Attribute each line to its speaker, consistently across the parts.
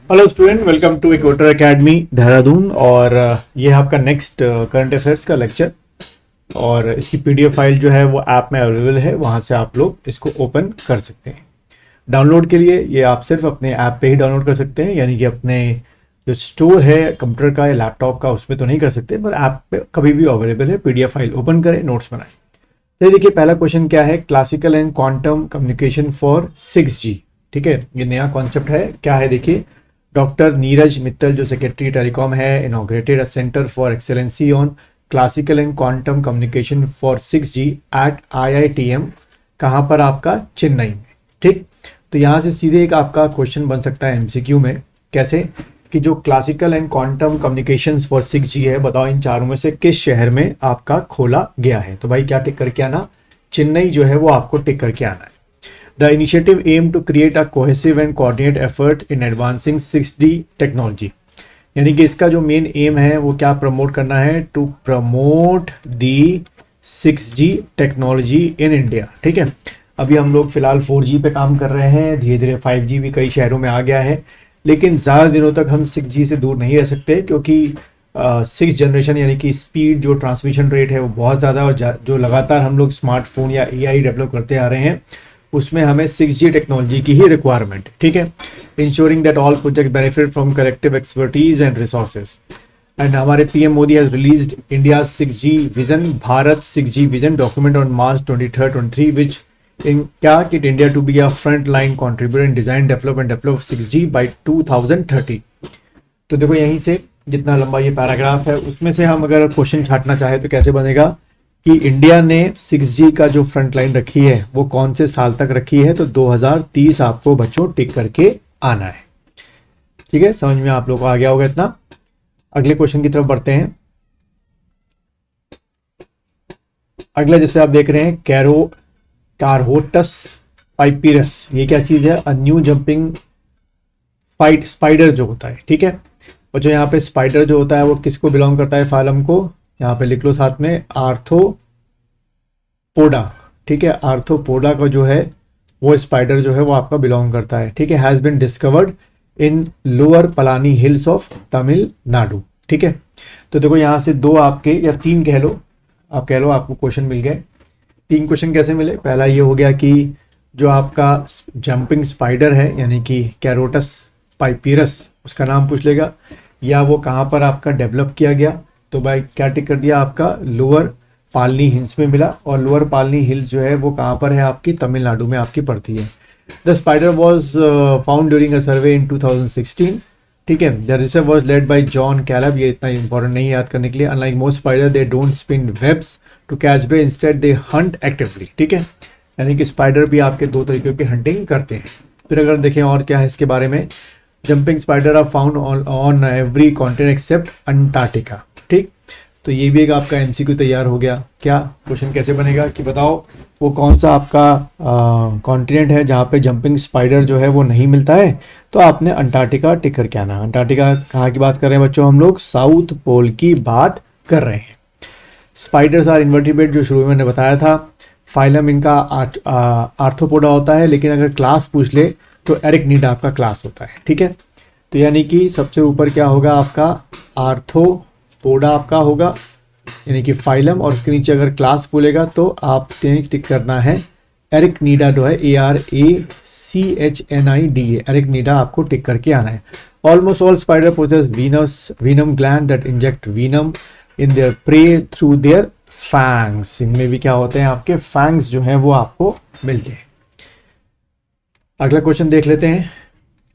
Speaker 1: Hello student, welcome to Equator Academy Dehradun. और ये है आपका नेक्स्ट करंट अफेयर्स का लेक्चर। और इसकी पीडीएफ फाइल जो है वो ऐप में अवेलेबल है, वहाँ से आप लोग इसको ओपन कर सकते हैं। डाउनलोड के लिए ये आप सिर्फ अपने ऐप पे ही डाउनलोड कर सकते हैं, यानी कि अपने जो स्टोर है कंप्यूटर का या लैपटॉप का उसमें तो नहीं कर सकते, पर ऐप पे कभी भी अवेलेबल है। पीडीएफ फाइल ओपन करें, नोट्स बनाएं। तो देखिए पहला क्वेश्चन क्या है, classical and quantum communication for 6G। ठीक है, ये नया कॉन्सेप्ट है। क्या है देखिए, डॉक्टर नीरज मित्तल जो सेक्रेटरी टेलीकॉम है, inaugurated a centre for excellency on classical and quantum communication for 6G at IITM। कहाँ पर? आपका चेन्नई में। ठीक, तो यहाँ से सीधे एक आपका क्वेश्चन बन सकता है MCQ में। कैसे कि जो classical and quantum communications for 6G है, बताओ इन चारों में से किस शहर में आपका खोला गया है? तो भाई क्या टिक करके आना, चेन्नई जो है वो आपको टिक करके आना है। The initiative aimed to create a cohesive and coordinate effort in advancing 6D technology। यानी कि इसका जो मेन एम है वो क्या प्रमोट करना है? To promote the 6G technology in India. ठीक है, अभी हम लोग फिलहाल 4G पे काम कर रहे हैं, धीरे धीरे 5G भी कई शहरों में आ गया है, लेकिन ज़्यादा दिनों तक हम 6G से दूर नहीं रह सकते, क्योंकि 6th जनरेशन यानी कि स्पीड, जो ट्रांसमिशन रेट है वो बहुत ज़्यादा, और जो लगातार हम लोग स्मार्टफोन या AI डेवलप करते आ रहे हैं उसमें हमें 6G टेक्नोलॉजी की ही रिक्वायरमेंट है। ठीक है, ensuring that all project benefit from collective expertise and resources. And हमारे PM Modi has released India 6G vision, Bharat 6G vision document on March 23, 23 which in क्या कि India to be a front line contributor in design develop 6G by 2030। तो देखो यहीं से जितना लंबा ये पैराग्राफ है उसमें से हम अगर क्वेश्चन छाटना चाहे तो कैसे बनेगा कि इंडिया ने 6G का जो फ्रंट लाइन रखी है वो कौन से साल तक रखी है? तो 2030 आपको बच्चों टिक करके आना है। ठीक है, समझ में आप लोगों को आ गया होगा इतना। अगले क्वेश्चन की तरफ बढ़ते हैं। अगला जैसे आप देख रहे हैं, कारहोटस पाइपिरस, ये क्या चीज है? A new jumping fight spider जो होता है। ठीक है, और जो यहाँ पे स्पाइडर जो होता है वो किसको बिलोंग करता है? फाइलम को यहाँ पे लिख लो साथ में, आर्थ्रोपोडा। ठीक है, आर्थ्रोपोडा का जो है वो स्पाइडर जो है वो आपका बिलोंग करता है। ठीक है, has been discovered in lower Palani hills of Tamil Nadu. ठीक है, तो देखो यहाँ से दो आपके या तीन कह लो, आप कह लो आपको क्वेश्चन मिल गए। तीन क्वेश्चन कैसे मिले? पहला ये हो गया कि जो आपका जंपिंग स्पाइडर है यानी कि कैरोटस पाइपिरस, उसका नाम पूछ लेगा, या वो कहाँ पर आपका डेवलप किया गया। तो भाई क्या टिक कर दिया आपका? लोअर पालनी हिल्स में मिला, और लोअर पालनी हिल्स जो है वो कहाँ पर है? आपकी तमिलनाडु में आपकी पड़ती है। The spider was found during a survey in 2016। ठीक है, the research was led by John Caleb. ये इतना इंपॉर्टेंट नहीं याद करने के लिए। Unlike most spider they don't spin webs to catch prey, instead they hunt actively. ठीक है, यानी कि स्पाइडर भी आपके दो तरीके की हंटिंग करते हैं। फिर अगर देखें और क्या है इसके बारे में, jumping spider are found on every continent except Antarctica. ठीक, तो ये भी एक आपका MCQ तैयार हो गया। क्या क्वेश्चन कैसे बनेगा कि बताओ वो कौन सा आपका कॉन्टिनेंट है जहाँ पे जंपिंग स्पाइडर जो है वो नहीं मिलता है? तो आपने अंटार्कटिका टिक करके आना। अंटार्कटिका कहाँ की बात कर रहे हैं बच्चों? हम लोग साउथ पोल की बात कर रहे हैं। स्पाइडर्स आर इन्वर्टिब्रेट, जो शुरू में मैंने बताया था। फाइलम इनका आर्थ्रोपोडा होता है, लेकिन अगर क्लास पूछ ले तो एरिकनीडा आपका क्लास होता है। ठीक है, तो यानी कि सबसे ऊपर क्या होगा आपका? आर्थ्रोपोडा आपका होगा यानी कि फाइलम, और उसके नीचे अगर क्लास बोलेगा तो आप टिक करना है एरिकनीडा, जो है ARACHNIDA, एरिकनीडा आपको टिक करके आना है। Almost all spider possess venom gland that inject venom in their prey through their fangs. इनमें भी क्या होते हैं? आपके फैंग्स जो हैं वो आपको मिलते हैं। अगला क्वेश्चन देख लेते हैं।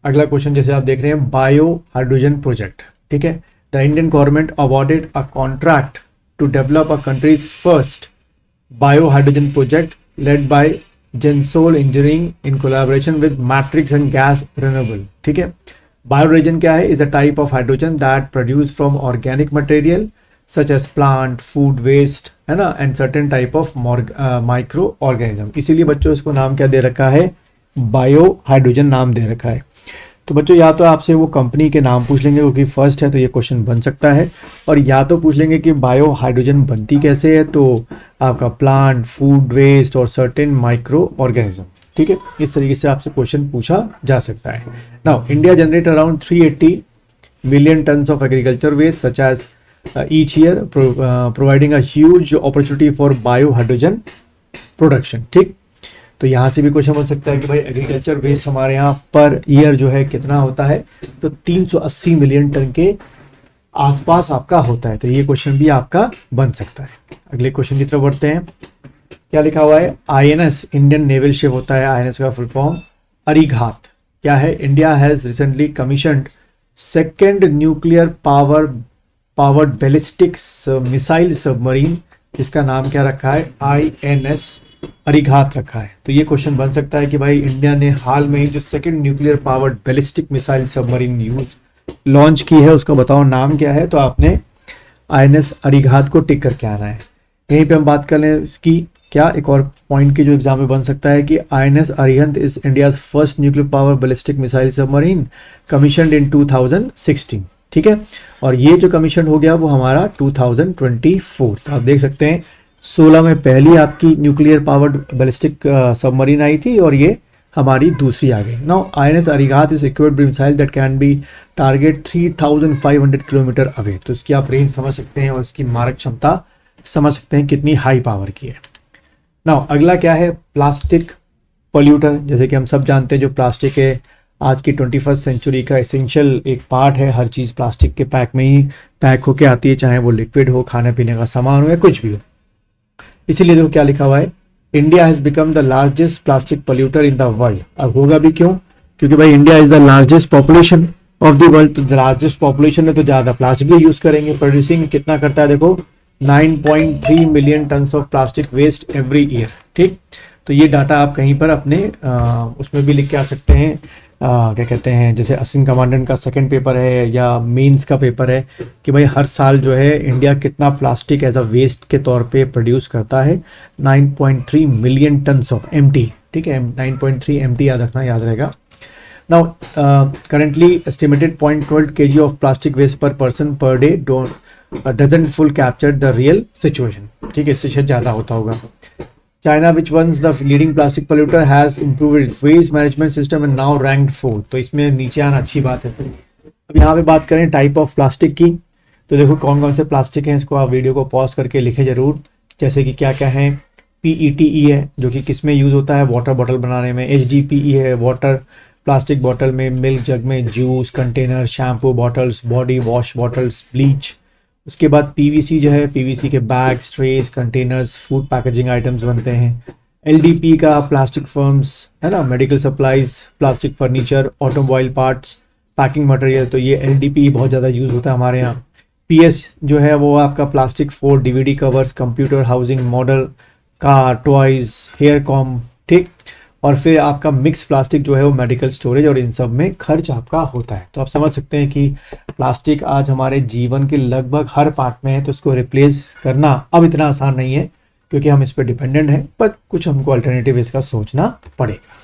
Speaker 1: अगला क्वेश्चन जैसे आप देख रहे हैं, बायो हाइड्रोजन प्रोजेक्ट। ठीक है, the Indian government awarded a contract to develop a country's first bio hydrogen project led by Gensol Engineering in collaboration with Matrix and gas renewable. ठीक है, बायोहाइड्रोजन क्या है? Is a type of hydrogen that produce from organic material such as plant, food waste, है ना, and certain type of micro organism. इसीलिए बच्चों इसको नाम क्या दे रखा है? बायो हाइड्रोजन नाम दे रखा है। तो बच्चों या तो आपसे वो कंपनी के नाम पूछ लेंगे क्योंकि फर्स्ट है तो ये क्वेश्चन बन सकता है, और या तो पूछ लेंगे कि बायो हाइड्रोजन बनती कैसे है, तो आपका प्लांट, फूड वेस्ट और सर्टेन माइक्रो ऑर्गेनिज्म। ठीक है, इस तरीके से आपसे क्वेश्चन पूछा जा सकता है। Now India generate around 380 million tons of agriculture waste such as each year, providing a huge opportunity for biohydrogen production। ठीक, तो यहाँ से भी क्वेश्चन बन सकता है कि भाई एग्रीकल्चर वेस्ट हमारे यहाँ पर ईयर जो है कितना होता है, तो 380 मिलियन टन के आसपास आपका होता है। तो ये क्वेश्चन भी आपका बन सकता है। अगले क्वेश्चन की तरफ बढ़ते हैं। क्या लिखा हुआ है? आईएनएस इंडियन नेवल शिप होता है, आईएनएस का फुल फॉर्म अरिघात क्या है? India has recently commissioned second nuclear powered ballistic missile submarine, जिसका नाम क्या रखा है? आईएनएस अरिघात रखा है। तो ये क्वेश्चन बन सकता है कि भाई इंडिया ने हाल में ही जो second nuclear powered ballistic missile submarine launch की है, उसका बताओ नाम क्या है? तो आपने आईएनएस अरिघात को टिक करके आना है। यहीं पे हम बात कर लें इसकी क्या एक और पॉइंट की जो एग्जाम में बन सकता है कि INS Arihant is India's first nuclear power ballistic missile submarine commissioned in 2016। ठीक है, और ये जो कमीशन हो गया वो हमारा 2024। तो आप देख सकते हैं 16 में पहली आपकी nuclear powered ballistic submarine I थी और ये हमारी दूसरी आ गई। Now INS Arighat is equipped with missile that can be target 3500 kilometre away. तो इसकी आप रेंज समझ सकते हैं और इसकी मारक क्षमता समझ सकते हैं कितनी हाई पावर की है। नाउ अगला क्या है? Plastic polluter. जैसे कि हम सब जानते हैं जो प्लास्टिक है आज की 21st सेंचुरी का एसेंशियल एक पार्ट है। हर चीज़ प्लास्टिक के पैक में ही पैक होके आती है, चाहे वो लिक्विड हो, खाने पीने का सामान हो या कुछ भी हो। इसीलिए देखो क्या लिखा हुआ है, India has become the largest plastic polluter in the world. अब होगा भी क्यों? क्योंकि भाई India is the largest population of the world. तो लार्जेस्ट पॉपुलेशन है तो ज़्यादा प्लास्टिक भी यूज़ करेंगे। प्रोड्यूसिंग कितना करता है देखो, 9.3 million tons of plastic waste every year. ठीक, तो ये डाटा आप कहीं पर अपने उसमें भी लिख के आ सकते हैं। क्या कहते हैं, जैसे असिस्टेंट कमांडेंट का सेकंड पेपर है या मेंस का पेपर है कि भाई हर साल जो है इंडिया कितना प्लास्टिक एज अ वेस्ट के तौर पे प्रोड्यूस करता है। 9.3 मिलियन टन्स ऑफ एमटी। ठीक है, 9.3 एमटी याद रखना, याद रहेगा। Now currently estimated 0.12 kg of plastic waste per person per day doesn't full capture the real situation. ठीक है, इससे शायद ज़्यादा होता होगा। China which once the leading plastic polluter has improved its waste management system and now ranked 4। तो इसमें नीचे आना अच्छी बात है। अब यहाँ पे बात करें टाइप ऑफ प्लास्टिक की, तो देखो कौन कौन से प्लास्टिक हैं, इसको आप वीडियो को पॉज करके लिखें ज़रूर। जैसे कि क्या क्या है, PETE है जो कि किस में यूज़ होता है? वाटर बॉटल बनाने में। HDPE है वाटर प्लास्टिक बॉटल में, मिल्क जग में, juice container, shampoo bottles, body wash bottles, bleach. उसके बाद PVC जो है, PVC के bags, trace, containers, food packaging items बनते हैं। LDP का प्लास्टिक फर्म्स है ना, medical supplies, plastic furniture, automobile parts, packing material. तो ये LDP बहुत ज़्यादा यूज़ होता है हमारे यहाँ। PS जो है वो आपका plastic for DVD covers, computer housing, model, car, toys, hair comb. ठीक, और फिर आपका मिक्स प्लास्टिक जो है वो मेडिकल स्टोरेज और इन सब में खर्च आपका होता है। तो आप समझ सकते हैं कि प्लास्टिक आज हमारे जीवन के लगभग हर पार्ट में है। तो इसको रिप्लेस करना अब इतना आसान नहीं है क्योंकि हम इस पर डिपेंडेंट हैं, पर कुछ हमको अल्टरनेटिव इसका सोचना पड़ेगा।